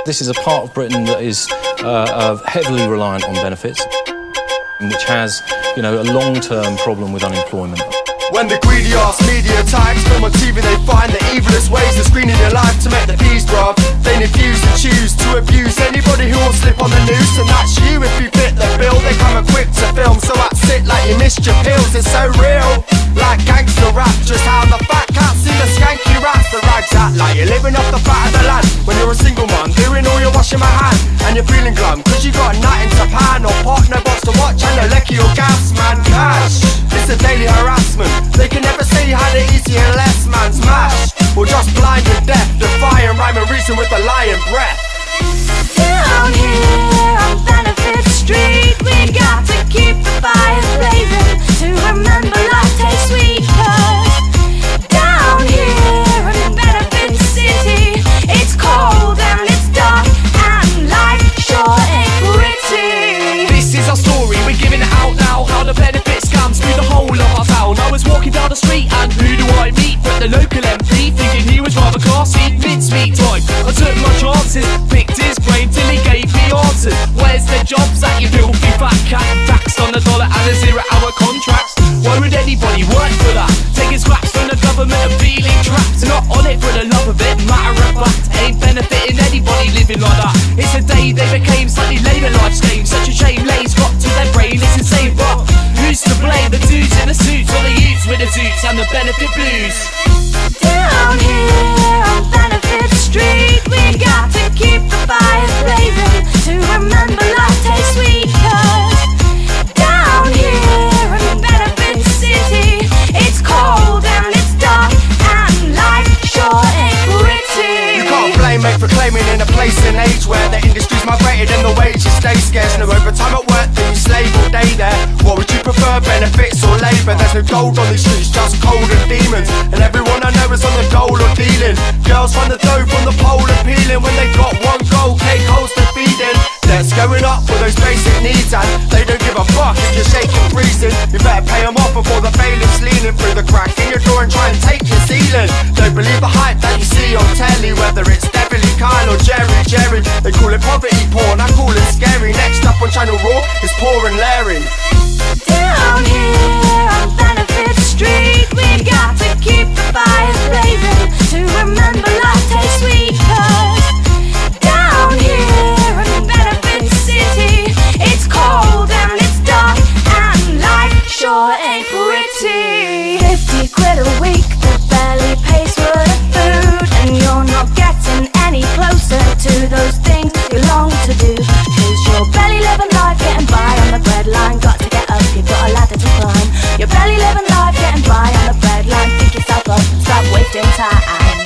This is a part of Britain that is heavily reliant on benefits, which has, you know, a long-term problem with unemployment. When the greedy ass media types film on TV, they find the evilest ways of screening your life to make the peace, bruv. They refuse and choose to abuse anybody who will slip on the noose, and that's you if you fit the bill. They come equipped to film, so act sit like you missed your pills. It's so real, like gangster rap, just how the fat cats see the skanky rats. The rags act like you're living off the fat of the land. When you're a single man, doing all your washing my hand, and you're feeling glum, cause you got a nut in Japan, or pot, no box to watch, and no lecky or gas, man. Cash, it's a daily harassment. They can never say you had it easy unless man's mashed, or just blind and deaf, defying rhyme and reason with a lying breath. Down here on Benefit Street, we got to keep the fire blazing to remember life tastes sweet. 'Cause down here in Benefit City, it's cold and it's dark and life sure ain't pretty. This is our story, we're giving it out now, how the benefits scams through the whole of our town. I was walking down the street and who do I meet but the local MP, thinking he was rather classy. Mincemeat time, I took my chances, picked his brain till he gave me answers. Where's the jobs that you filthy fat cat? Taxed on the dollar and a 0-hour contracts. Why would anybody work for that? Taking scraps from the government and feeling trapped. Not on it for the love of it, matter of fact, ain't benefiting anybody living like that. It's a day they became slightly later life's game. Such a shame, lays got to their brain, it's insane. But who's to blame? The dudes in the suits, or the youths with the zoots and the benefit blues? Down here on Benefit Street, we got to keep the fires blazing to remember life tastes sweet. 'Cause down here in Benefit City, it's cold and it's dark and life sure ain't pretty. You can't blame mate for claiming in a place and age where the industry's migrated and the wages stay scarce. No overtime at work, then you slave all day there. What would you prefer, benefits or labour? There's no gold on these streets, just cold and demons, and everyone I know is on the dole or dealing. Girls find the dough from the pole appealing when they got one goal, cake holes to feeding. Debt's going up for those basic needs and they don't give a fuck if you're shaking, freezing. You better pay them off before the bailiff's leaning through the crack in your door and try and take your ceiling. Don't believe the hype that you see on telly, whether it's Beverly, Kyle or Jerry. They call it poverty porn, I call it scary. Next up on Channel Raw is Poor and Larry. Down here on Benefit Street, we got to keep the fires blazing to remember life tastes sweet. 'Cause down here in Benefit City, it's cold and it's dark and life sure ain't pretty. 50 quid a week that barely pays for the food, and you're not getting any closer to those things you long to do. 'Cause your belly living life getting by on the breadline, got to get up, you've got a ladder to climb. Your belly living life getting by on the breadline, pick yourself up, stop wasting time.